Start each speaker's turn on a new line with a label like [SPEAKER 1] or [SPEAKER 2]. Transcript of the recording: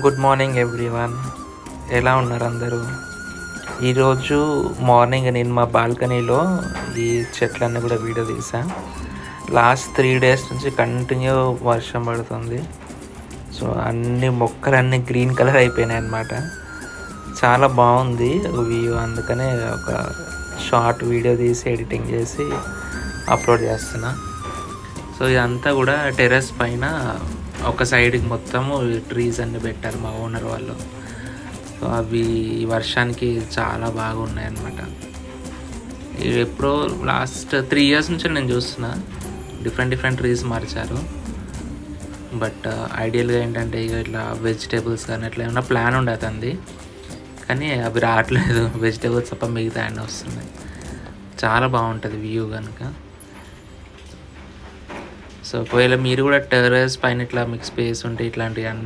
[SPEAKER 1] Good morning everyone. ఎలా ఉన్నారు అందరూ? ఈరోజు మార్నింగ్ నేను మా బాల్కనీలో ఈ చెట్లన్నీ కూడా వీడియో తీసా. లాస్ట్ 3 days నుంచి కంటిన్యూ వర్షం పడుతుంది. సో అన్ని మొక్కలన్నీ గ్రీన్ కలర్ అయిపోయినాయి అన్నమాట. చాలా బాగుంది వ్యూ. అందుకనే ఒక షార్ట్ వీడియో తీసి ఎడిటింగ్ చేసి అప్లోడ్ చేస్తున్నా. సో ఇదంతా కూడా టెర్రస్ పైన ఒక సైడ్కి మొత్తము ట్రీస్ అన్నీ పెట్టారు మా ఓనర్ వాళ్ళు. సో అవి వర్షానికి చాలా బాగున్నాయి అన్నమాట. ఇవి ఎప్పుడో లాస్ట్ 3 years నుంచి నేను చూస్తున్నా, డిఫరెంట్ ట్రీస్ మార్చారు. బట్ ఐడియల్గా ఏంటంటే ఇక ఇట్లా వెజిటేబుల్స్ కానీ అట్లా ఏమన్నా ప్లాన్ ఉండేది, కానీ అవి రావట్లేదు. వెజిటేబుల్స్ తప్ప మిగతా అన్నీ వస్తున్నాయి. చాలా బాగుంటుంది వ్యూ కనుక. సో ఒకవేళ మీరు కూడా టెర్రస్ పైన ఇట్లా మీకు స్పేస్ ఉంటే ఇట్లాంటివి అన్నీ